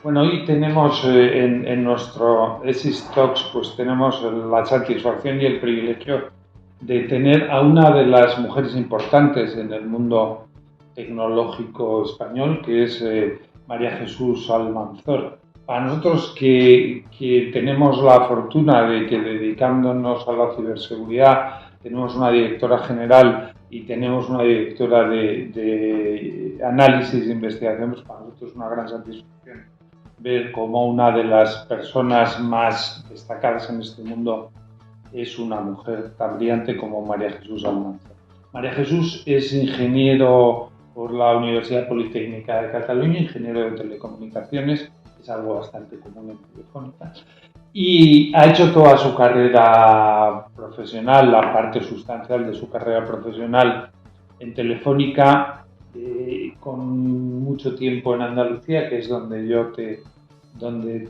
Bueno, hoy tenemos en nuestro ESIS Talks, pues tenemos la satisfacción y el privilegio de tener a una de las mujeres importantes en el mundo tecnológico español, que es María Jesús Almanzor. Para nosotros que tenemos la fortuna de que dedicándonos a la ciberseguridad tenemos una directora general y tenemos una directora de análisis de investigación, pues para nosotros es una gran satisfacción ver cómo una de las personas más destacadas en este mundo es una mujer tan brillante como María Jesús Almanzor. María Jesús es ingeniero por la Universidad Politécnica de Cataluña, ingeniero de telecomunicaciones, es algo bastante común en Telefónica, y ha hecho toda su carrera profesional, la parte sustancial de su carrera profesional en Telefónica, con mucho tiempo en Andalucía, que es donde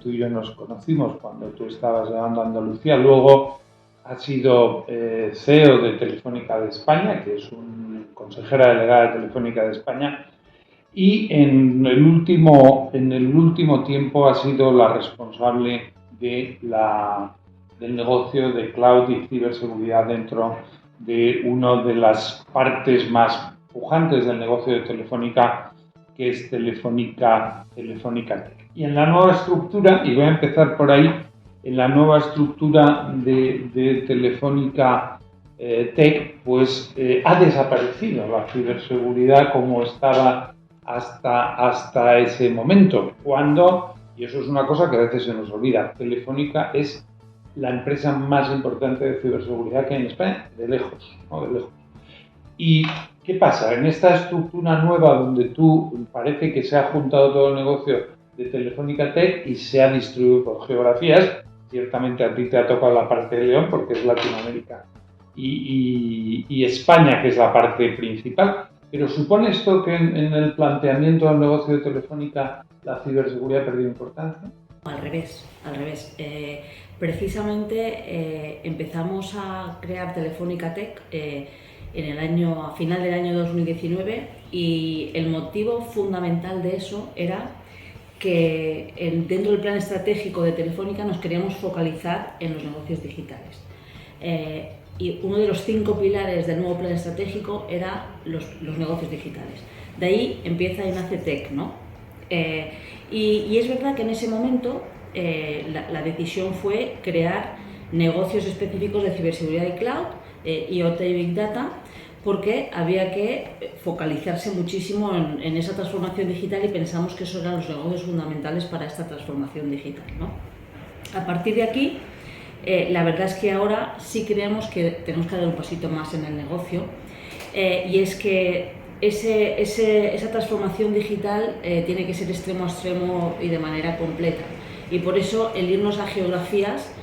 tú y yo nos conocimos cuando tú estabas llevando a Andalucía. Luego ha sido CEO de Telefónica de España, que es consejera delegada de Telefónica de España, y en el último tiempo ha sido la responsable del negocio de cloud y ciberseguridad dentro de una de las partes más pujantes del negocio de Telefónica, que es Telefónica Tech. Y en la nueva estructura, y voy a empezar por ahí, en la nueva estructura de Telefónica Tech, pues ha desaparecido la ciberseguridad como estaba hasta ese momento, cuando, y eso es una cosa que a veces se nos olvida, Telefónica es la empresa más importante de ciberseguridad que hay en España, de lejos, ¿no? De lejos. ¿Y qué pasa? En esta estructura nueva donde parece que se ha juntado todo el negocio de Telefónica Tech y se ha distribuido por geografías, ciertamente a ti te ha tocado la parte de León porque es Latinoamérica y España, que es la parte principal, pero ¿supone esto que en el planteamiento del negocio de Telefónica la ciberseguridad ha perdido importancia? Al revés. Precisamente empezamos a crear Telefónica Tech a final del año 2019 y el motivo fundamental de eso era que dentro del plan estratégico de Telefónica nos queríamos focalizar en los negocios digitales. Y uno de los 5 pilares del nuevo plan estratégico era los negocios digitales. De ahí empieza y nace Tech, ¿no? Y es verdad que en ese momento la decisión fue crear negocios específicos de ciberseguridad y cloud, IoT y Big Data, porque había que focalizarse muchísimo en esa transformación digital y pensamos que esos eran los negocios fundamentales para esta transformación digital, ¿no? A partir de aquí, la verdad es que ahora sí creemos que tenemos que dar un pasito más en el negocio, y es que esa transformación digital tiene que ser extremo a extremo y de manera completa. Y por eso el irnos a geografías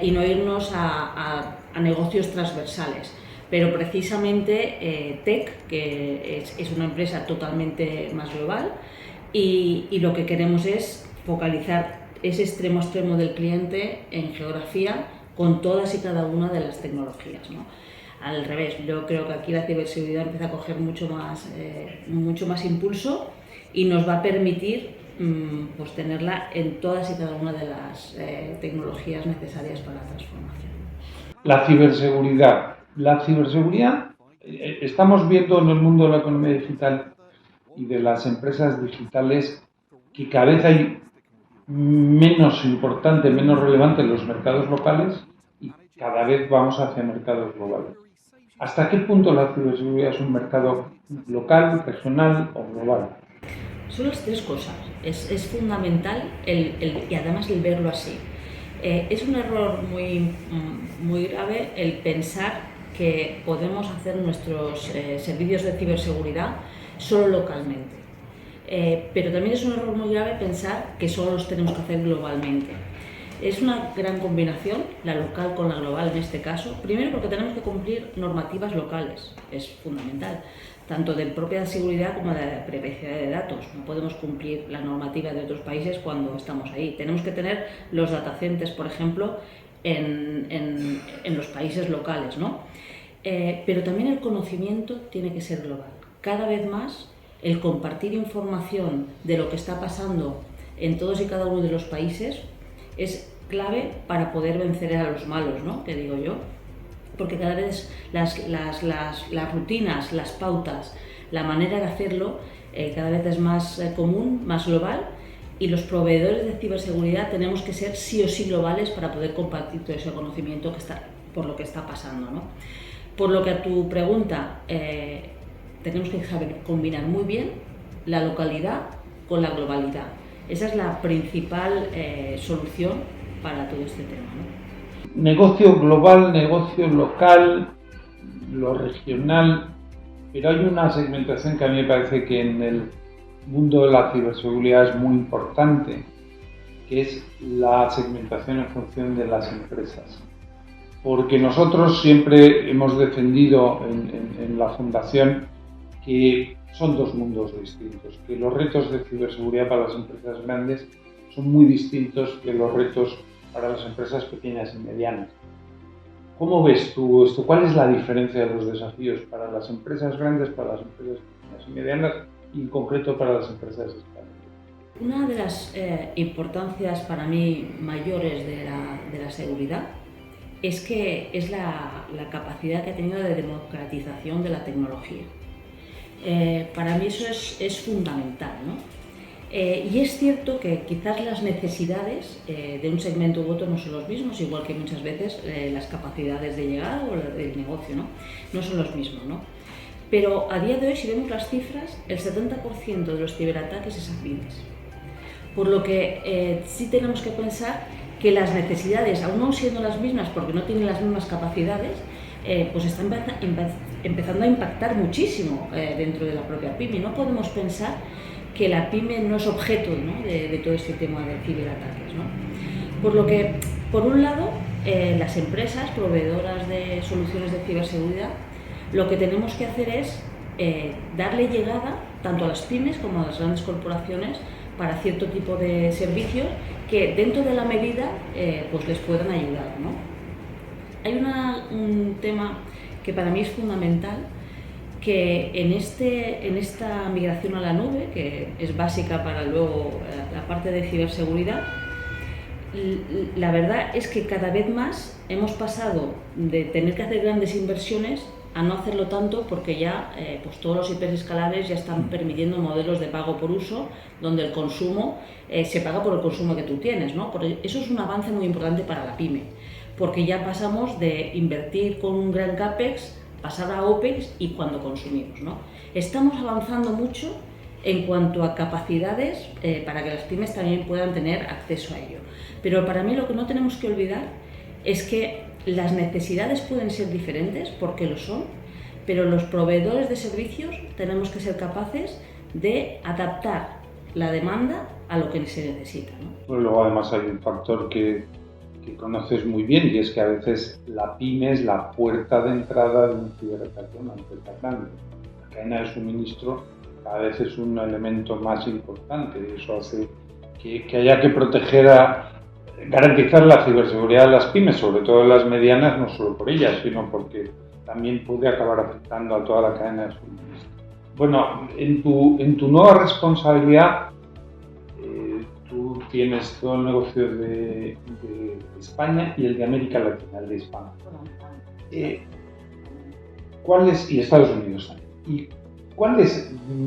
y no irnos a negocios transversales. Pero precisamente Tech, que es una empresa totalmente más global, y lo que queremos es focalizar ese extremo a extremo del cliente en geografía con todas y cada una de las tecnologías, ¿no? Al revés, yo creo que aquí la ciberseguridad empieza a coger mucho más impulso y nos va a permitir pues tenerla en todas y cada una de las tecnologías necesarias para la transformación. La ciberseguridad, estamos viendo en el mundo de la economía digital y de las empresas digitales que cada vez hay menos importante, menos relevante en los mercados locales y cada vez vamos hacia mercados globales. ¿Hasta qué punto la ciberseguridad es un mercado local, regional o global? Son las 3 cosas. Es fundamental y además el verlo así. Es un error muy grave el pensar que podemos hacer nuestros servicios de ciberseguridad solo localmente. Pero también es un error muy grave pensar que solo los tenemos que hacer globalmente. Es una gran combinación, la local con la global en este caso. Primero porque tenemos que cumplir normativas locales, es fundamental, tanto de propia seguridad como de privacidad de datos. No podemos cumplir la normativa de otros países cuando estamos ahí. Tenemos que tener los datacenters, por ejemplo, en los países locales, ¿no? Pero también el conocimiento tiene que ser global. Cada vez más el compartir información de lo que está pasando en todos y cada uno de los países es clave para poder vencer a los malos, ¿no? Que digo yo, porque cada vez las rutinas, las pautas, la manera de hacerlo cada vez es más común, más global, y los proveedores de ciberseguridad tenemos que ser sí o sí globales para poder compartir todo ese conocimiento por lo que está pasando, ¿no? Por lo que a tu pregunta, tenemos que saber combinar muy bien la localidad con la globalidad. Esa es la principal solución para todo este tema, ¿no? Negocio global, negocio local, lo regional, pero hay una segmentación que a mí me parece que en el mundo de la ciberseguridad es muy importante, que es la segmentación en función de las empresas. Porque nosotros siempre hemos defendido en la fundación que son dos mundos distintos, que los retos de ciberseguridad para las empresas grandes son muy distintos que los retos para las empresas pequeñas y medianas. ¿Cómo ves tú esto? ¿Cuál es la diferencia de los desafíos para las empresas grandes, para las empresas pequeñas y medianas y en concreto para las empresas españolas? Una de las importancias para mí mayores de la seguridad es que es la capacidad que ha tenido de democratización de la tecnología. Para mí eso es fundamental, ¿no? Y es cierto que quizás las necesidades de un segmento u otro no son los mismos, igual que muchas veces las capacidades de llegada o del negocio, no son los mismos, ¿no? Pero a día de hoy, si vemos las cifras, el 70% de los ciberataques es a pymes. Por lo que sí tenemos que pensar que las necesidades, aún no siendo las mismas porque no tienen las mismas capacidades, pues están empezando a impactar muchísimo dentro de la propia pyme. No podemos pensar que la pyme no es objeto, ¿no? de todo este tema de ciberataques, ¿no? Por lo que, por un lado, las empresas proveedoras de soluciones de ciberseguridad, lo que tenemos que hacer es darle llegada tanto a las pymes como a las grandes corporaciones para cierto tipo de servicios que dentro de la medida pues les puedan ayudar, ¿no? Hay un tema que para mí es fundamental, que en esta migración a la nube, que es básica para luego la parte de ciberseguridad, la verdad es que cada vez más hemos pasado de tener que hacer grandes inversiones a no hacerlo tanto, porque ya pues todos los hiperescalares ya están permitiendo modelos de pago por uso, donde el consumo se paga por el consumo que tú tienes, ¿no? Eso es un avance muy importante para la pyme, porque ya pasamos de invertir con un gran CAPEX, pasar a OPEX y cuando consumimos, ¿no? Estamos avanzando mucho en cuanto a capacidades para que las pymes también puedan tener acceso a ello. Pero para mí lo que no tenemos que olvidar es que las necesidades pueden ser diferentes, porque lo son, pero los proveedores de servicios tenemos que ser capaces de adaptar la demanda a lo que se necesita, ¿no? Bueno, luego además hay un factor que conoces muy bien, y es que a veces la pyme es la puerta de entrada de un ciberataque a una empresa grande. La cadena de suministro cada vez es un elemento más importante, y eso hace que haya que garantizar la ciberseguridad de las pymes, sobre todo de las medianas, no solo por ellas, sino porque también puede acabar afectando a toda la cadena de suministro. Bueno, en tu nueva responsabilidad, tú tienes todo el negocio de España y el de América Latina, el de España. Y Estados Unidos también.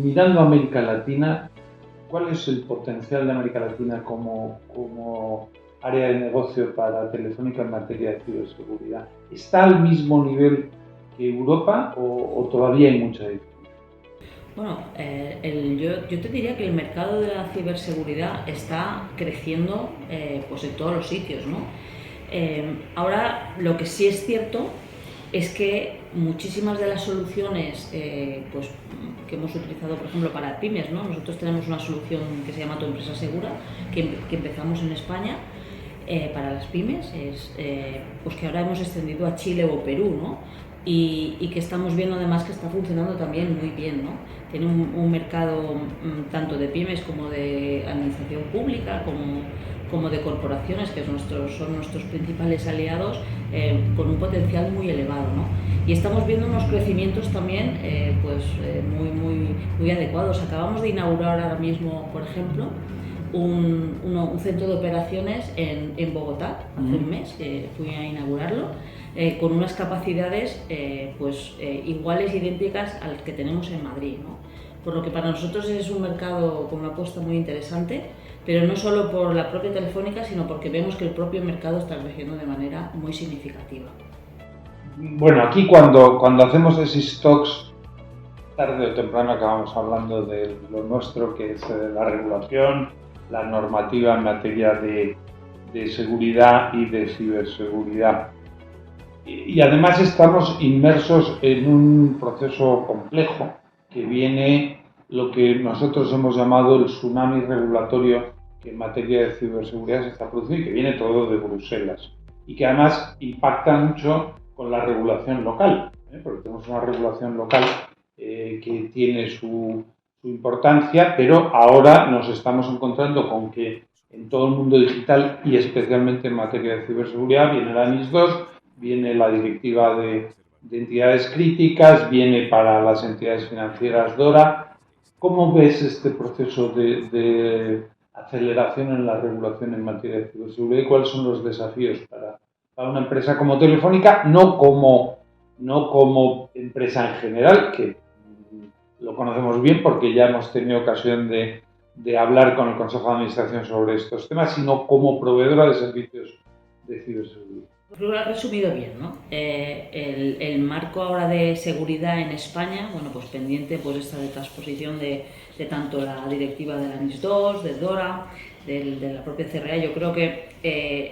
Mirando a América Latina, cuál es el potencial de América Latina como área de negocio para Telefónica en materia de ciberseguridad? ¿Está al mismo nivel que Europa o todavía hay mucha diferencia? Bueno, yo te diría que el mercado de la ciberseguridad está creciendo pues en todos los sitios, ¿no? Ahora, lo que sí es cierto es que muchísimas de las soluciones pues, que hemos utilizado, por ejemplo, para pymes, ¿no? Nosotros tenemos una solución que se llama Tu Empresa Segura, que empezamos en España para las pymes, pues que ahora hemos extendido a Chile o Perú, ¿no? Y que estamos viendo además que está funcionando también muy bien, ¿no? Tiene un mercado tanto de pymes como de administración pública, como de corporaciones, que son nuestros principales aliados, con un potencial muy elevado, ¿no? Y estamos viendo unos crecimientos también muy adecuados. Acabamos de inaugurar ahora mismo, por ejemplo, un centro de operaciones en Bogotá, hace un mes que fui a inaugurarlo, con unas capacidades iguales, idénticas a las que tenemos en Madrid, ¿no? Por lo que para nosotros es un mercado con una apuesta muy interesante, pero no solo por la propia Telefónica, sino porque vemos que el propio mercado está creciendo de manera muy significativa. Bueno, aquí cuando hacemos esos talks, tarde o temprano acabamos hablando de lo nuestro, que es la regulación, la normativa en materia de seguridad y de ciberseguridad. Y además estamos inmersos en un proceso complejo que viene lo que nosotros hemos llamado el tsunami regulatorio que en materia de ciberseguridad se está produciendo y que viene todo de Bruselas y que además impacta mucho con la regulación local, porque tenemos una regulación local que tiene su importancia, pero ahora nos estamos encontrando con que en todo el mundo digital y especialmente en materia de ciberseguridad viene la NIS2, viene la directiva de entidades críticas, viene para las entidades financieras DORA. ¿Cómo ves este proceso de aceleración en la regulación en materia de ciberseguridad y cuáles son los desafíos para una empresa como Telefónica, no como empresa en general, que lo conocemos bien porque ya hemos tenido ocasión de hablar con el Consejo de Administración sobre estos temas, sino como proveedora de servicios de ciberseguridad? Lo has resumido bien, ¿no? El marco ahora de seguridad en España, bueno, pues pendiente pues esta de transposición de tanto la directiva de la NIS2, de DORA, de la propia CRA. Yo creo que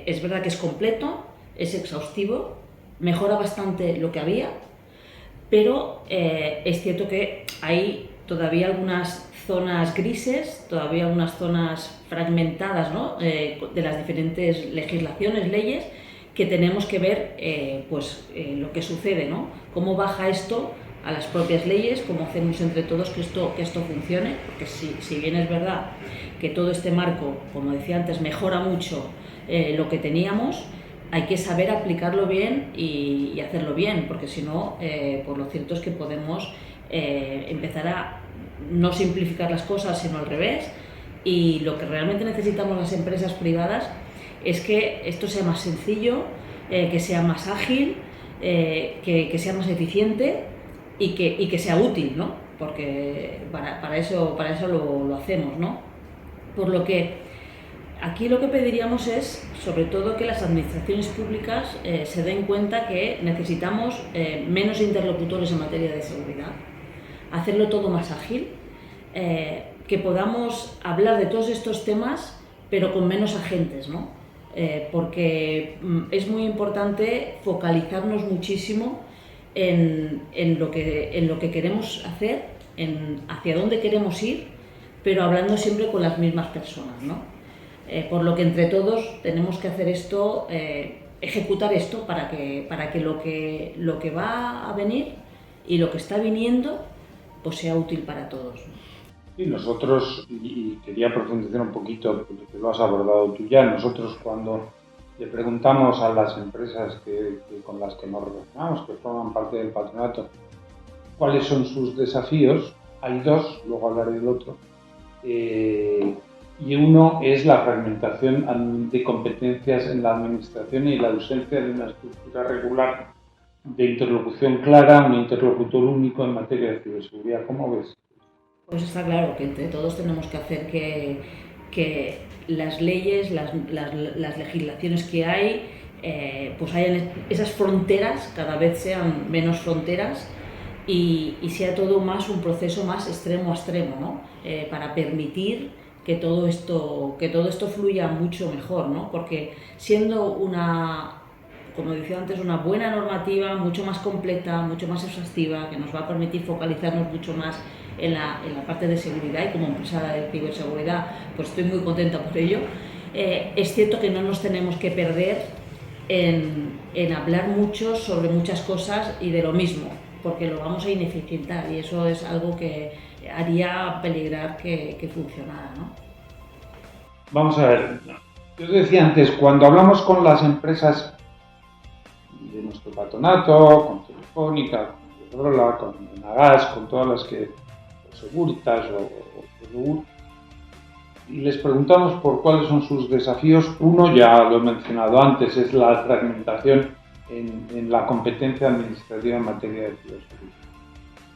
es verdad que es completo, es exhaustivo, mejora bastante lo que había, pero es cierto que hay todavía algunas zonas grises, todavía algunas zonas fragmentadas, ¿no? De las diferentes legislaciones, leyes, que tenemos que ver lo que sucede, ¿no? Cómo baja esto a las propias leyes, cómo hacemos entre todos que esto funcione, porque si bien es verdad que todo este marco, como decía antes, mejora mucho lo que teníamos, hay que saber aplicarlo bien y hacerlo bien, porque si no, pues lo cierto es que podemos empezar a no simplificar las cosas, sino al revés, y lo que realmente necesitamos las empresas privadas es que esto sea más sencillo, que sea más ágil, que sea más eficiente y que sea útil, ¿no? Porque para eso lo hacemos, ¿no? Por lo que aquí lo que pediríamos es, sobre todo, que las administraciones públicas se den cuenta que necesitamos menos interlocutores en materia de seguridad, hacerlo todo más ágil, que podamos hablar de todos estos temas, pero con menos agentes, ¿no? Porque es muy importante focalizarnos muchísimo en lo que queremos hacer, hacia dónde queremos ir, pero hablando siempre con las mismas personas, ¿no? Por lo que entre todos tenemos que hacer esto, ejecutar esto para que lo que va a venir y lo que está viniendo pues sea útil para todos. Sí, nosotros, y quería profundizar un poquito, porque lo has abordado tú ya, nosotros cuando le preguntamos a las empresas con las que nos relacionamos, que forman parte del patronato, cuáles son sus desafíos, hay dos, luego hablaré del otro, y uno es la fragmentación de competencias en la administración y la ausencia de una estructura regular de interlocución clara, un interlocutor único en materia de ciberseguridad. ¿Cómo ves? Pues está claro que entre todos tenemos que hacer que las leyes, las legislaciones que hay, pues hayan esas fronteras, cada vez sean menos fronteras y sea todo más un proceso más extremo a extremo, ¿no? Para permitir que todo esto fluya mucho mejor, ¿no? Porque siendo como decía antes, una buena normativa, mucho más completa, mucho más exhaustiva, que nos va a permitir focalizarnos mucho más en la parte de seguridad, y como empresa de ciberseguridad pues estoy muy contenta por ello. Es cierto que no nos tenemos que perder en hablar mucho sobre muchas cosas y de lo mismo, porque lo vamos a ineficientar y eso es algo que haría peligrar que funcionara, ¿no? Vamos a ver, yo decía antes, cuando hablamos con las empresas de nuestro patronato, con Telefónica, con Iberdrola, con Enagás, con todas las que, Securitas o Segur, y les preguntamos por cuáles son sus desafíos. Uno, ya lo he mencionado antes, es la fragmentación en la competencia administrativa en materia de ciberseguridad.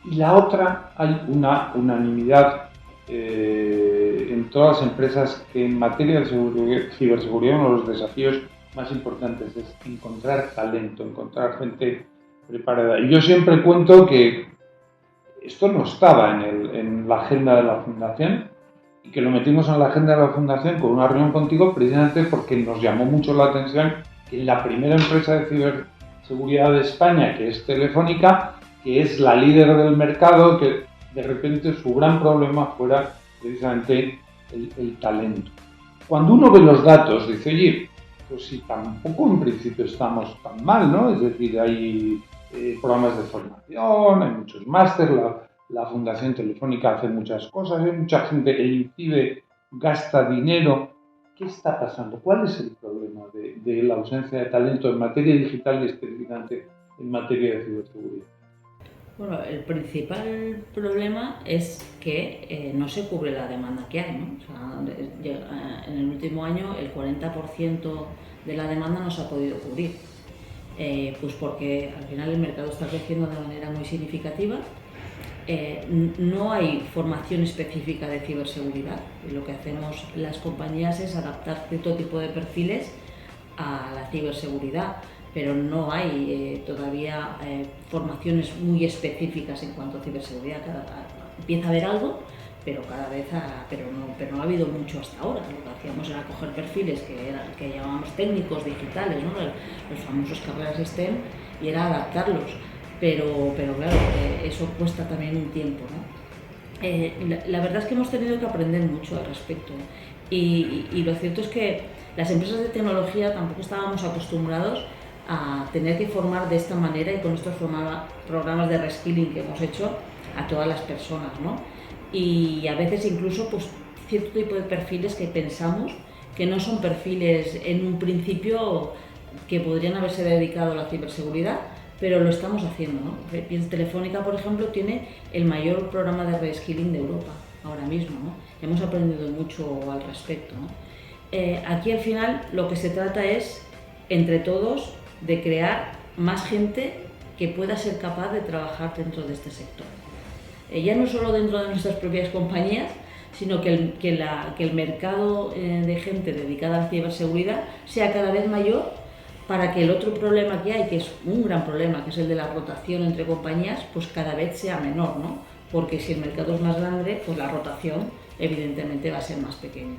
Y la otra, hay una unanimidad en todas las empresas que en materia de ciberseguridad uno de los desafíos más importantes es encontrar talento, encontrar gente preparada. Y yo siempre cuento que esto no estaba en la agenda de la Fundación y que lo metimos en la agenda de la Fundación con una reunión contigo precisamente porque nos llamó mucho la atención que la primera empresa de ciberseguridad de España, que es Telefónica, que es la líder del mercado, que de repente su gran problema fuera precisamente el talento. Cuando uno ve los datos, dice, oye, pues si tampoco en principio estamos tan mal, ¿no? Es decir, hay programas de formación, hay muchos másteres, la Fundación Telefónica hace muchas cosas, hay mucha gente que incide, gasta dinero. ¿Qué está pasando? ¿Cuál es el problema de la ausencia de talento en materia digital y específicamente en materia de ciberseguridad? Bueno, el principal problema es que no se cubre la demanda que hay, ¿no? O sea, en el último año el 40% de la demanda no se ha podido cubrir, pues porque al final el mercado está creciendo de manera muy significativa. No hay formación específica de ciberseguridad y lo que hacemos las compañías es adaptar cierto tipo de perfiles a la ciberseguridad, pero no hay todavía formaciones muy específicas en cuanto a ciberseguridad. Empieza a haber algo, pero cada vez pero no ha habido mucho hasta ahora. Lo que hacíamos era coger perfiles que llamábamos técnicos digitales, ¿no? Los famosos carreras STEM, y era adaptarlos, pero claro, eso cuesta también un tiempo, ¿no? La verdad es que hemos tenido que aprender mucho al respecto, y lo cierto es que las empresas de tecnología tampoco estábamos acostumbrados a tener que formar de esta manera y con estos programas de reskilling que hemos hecho a todas las personas, ¿no? Y a veces incluso pues cierto tipo de perfiles que pensamos que no son perfiles en un principio que podrían haberse dedicado a la ciberseguridad, pero lo estamos haciendo, ¿no? Telefónica, por ejemplo, tiene el mayor programa de reskilling de Europa ahora mismo, ¿no? Hemos aprendido mucho al respecto, ¿no? Aquí al final lo que se trata es, entre todos, de crear más gente que pueda ser capaz de trabajar dentro de este sector. Ya no solo dentro de nuestras propias compañías, sino que el mercado de gente dedicada a la ciberseguridad sea cada vez mayor, para que el otro problema que hay, que es un gran problema, que es el de la rotación entre compañías, pues cada vez sea menor, ¿no? Porque si el mercado es más grande, pues la rotación evidentemente va a ser más pequeña.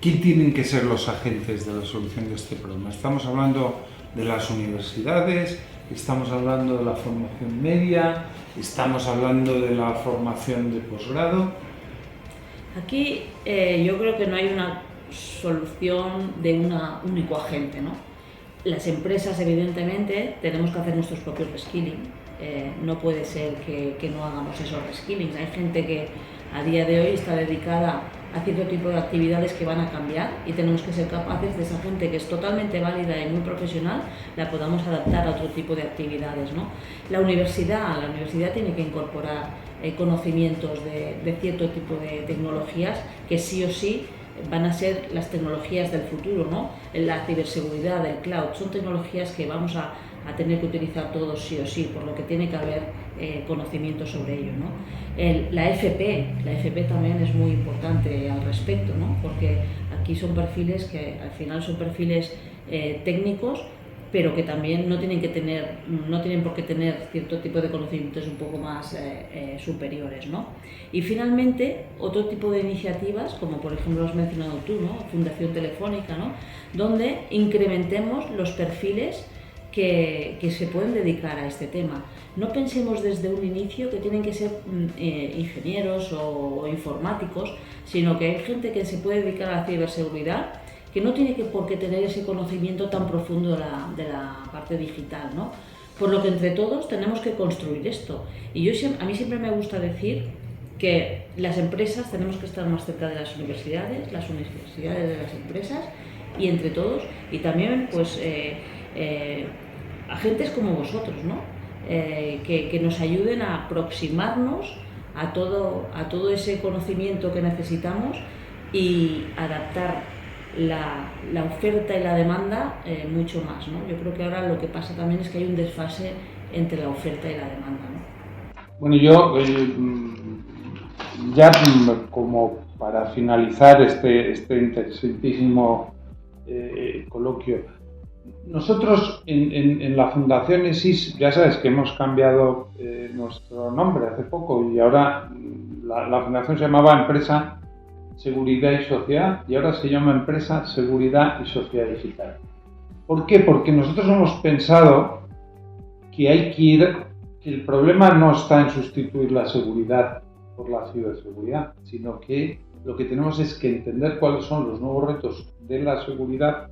¿Quién tienen que ser los agentes de la solución de este problema? Estamos hablando de las universidades, estamos hablando de la formación media, estamos hablando de la formación de posgrado. Aquí yo creo que no hay una solución de un único agente, ¿no? Las empresas, evidentemente, tenemos que hacer nuestros propios reskilling. No puede ser que no hagamos esos reskillings. Hay gente que a día de hoy está dedicada a cierto tipo de actividades que van a cambiar, y tenemos que ser capaces de esa gente que es totalmente válida y muy profesional, la podamos adaptar a otro tipo de actividades, ¿no? La universidad tiene que incorporar conocimientos de cierto tipo de tecnologías que sí o sí van a ser las tecnologías del futuro, ¿no? La ciberseguridad, el cloud, son tecnologías que vamos a tener que utilizar todos sí o sí, por lo que tiene que haber conocimiento sobre ello, ¿no? La FP también es muy importante al respecto, ¿no? Porque aquí son perfiles que al final son perfiles técnicos, pero que también no tienen por qué tener cierto tipo de conocimientos un poco más superiores, ¿no? Y finalmente, otro tipo de iniciativas, como por ejemplo has mencionado tú, ¿no? Fundación Telefónica, ¿no? Donde incrementemos los perfiles que se pueden dedicar a este tema. No pensemos desde un inicio que tienen que ser ingenieros o informáticos, sino que hay gente que se puede dedicar a la ciberseguridad, que no tiene por qué tener ese conocimiento tan profundo de la parte digital, ¿no? Por lo que entre todos tenemos que construir esto. Y a mí siempre me gusta decir que las empresas tenemos que estar más cerca de las universidades de las empresas, y entre todos, y también pues agentes como vosotros, ¿no? Que nos ayuden a aproximarnos a todo ese conocimiento que necesitamos y adaptar la oferta y la demanda mucho más, ¿no? Yo creo que ahora lo que pasa también es que hay un desfase entre la oferta y la demanda, ¿no? Bueno, yo ya como para finalizar este interesantísimo coloquio, nosotros en la Fundación ESIS, ya sabes que hemos cambiado nuestro nombre hace poco y ahora la Fundación se llamaba Empresa Seguridad y Sociedad y ahora se llama Empresa Seguridad y Sociedad Digital. ¿Por qué? Porque nosotros hemos pensado que el problema no está en sustituir la seguridad por la ciberseguridad, sino que lo que tenemos es que entender cuáles son los nuevos retos de la seguridad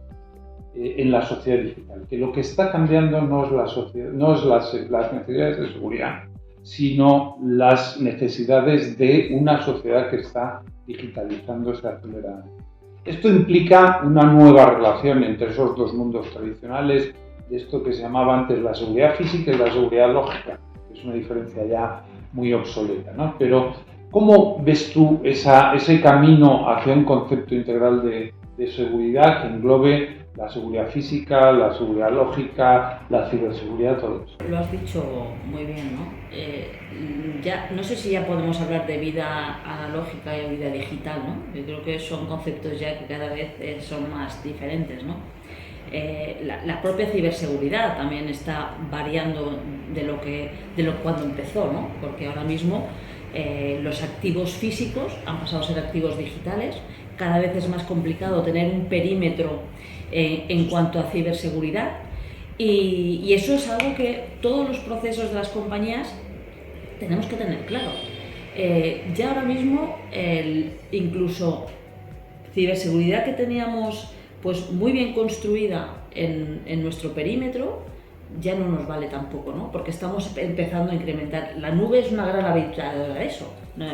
en la sociedad digital, que lo que está cambiando no es las necesidades de seguridad, sino las necesidades de una sociedad que está digitalizándose aceleradamente. Esto implica una nueva relación entre esos dos mundos tradicionales, de esto que se llamaba antes la seguridad física y la seguridad lógica, que es una diferencia ya muy obsoleta, ¿no? Pero ¿cómo ves tú ese camino hacia un concepto integral de seguridad que englobe la seguridad física, la seguridad lógica, la ciberseguridad, todo eso? Lo has dicho muy bien, ¿no? Ya, no sé si ya podemos hablar de vida analógica y vida digital, ¿no? Yo creo que son conceptos ya que cada vez son más diferentes, ¿no? La propia ciberseguridad también está variando de lo cuando empezó, ¿no? Porque ahora mismo los activos físicos han pasado a ser activos digitales. Cada vez es más complicado tener un perímetro en cuanto a ciberseguridad y eso es algo que todos los procesos de las compañías tenemos que tener claro. Ya ahora mismo incluso ciberseguridad que teníamos pues muy bien construida en nuestro perímetro ya no nos vale tampoco, ¿no? Porque estamos empezando a incrementar. La nube es una gran habilitadora de eso.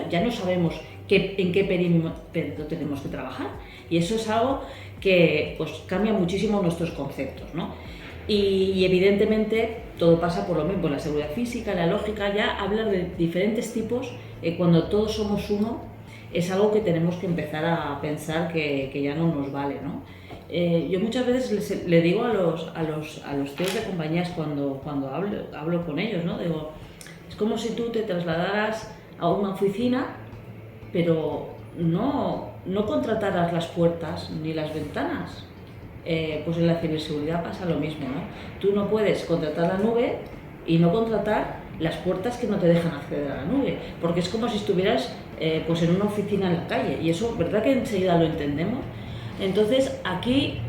Ya no sabemos en qué perímetro tenemos que trabajar y eso es algo que pues cambia muchísimo nuestros conceptos, ¿no? Y evidentemente todo pasa por lo mismo, la seguridad física, la lógica, ya hablar de diferentes tipos, cuando todos somos uno, es algo que tenemos que empezar a pensar que ya no nos vale, ¿no? Yo muchas veces le digo a los CEOs de compañías cuando hablo con ellos, ¿no? Digo, es como si tú te trasladaras a una oficina, pero no contrataras las puertas ni las ventanas. Pues en la ciberseguridad pasa lo mismo, ¿no? Tú no puedes contratar la nube y no contratar las puertas que no te dejan acceder a la nube, porque es como si estuvieras pues en una oficina en la calle y eso, ¿verdad que enseguida lo entendemos? Entonces aquí,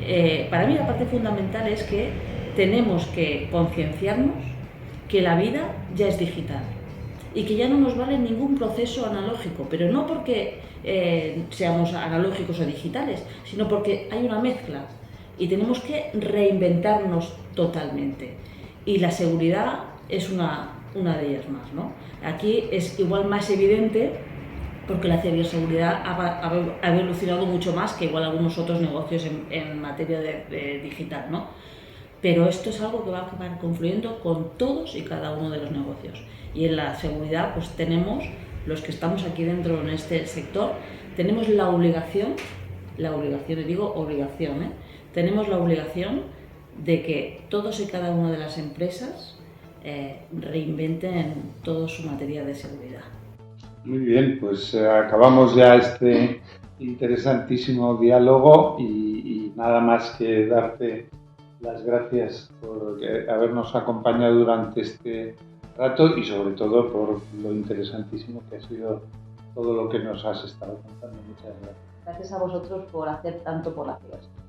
para mí la parte fundamental es que tenemos que concienciarnos que la vida ya es digital y que ya no nos vale ningún proceso analógico, pero no porque seamos analógicos o digitales, sino porque hay una mezcla y tenemos que reinventarnos totalmente. Y la seguridad es una de ellas más, ¿no? Aquí es igual más evidente porque la ciberseguridad ha evolucionado mucho más que igual algunos otros negocios en materia de digital, ¿no? Pero esto es algo que va a acabar confluyendo con todos y cada uno de los negocios. Y en la seguridad, pues tenemos, los que estamos aquí dentro en este sector, tenemos la obligación, y digo obligación, tenemos la obligación de que todos y cada una de las empresas reinventen toda su materia de seguridad. Muy bien, pues acabamos ya este interesantísimo diálogo y nada más que darte las gracias por habernos acompañado durante este rato y sobre todo por lo interesantísimo que ha sido todo lo que nos has estado contando. Muchas gracias. Gracias a vosotros por hacer tanto por la ciberseguridad.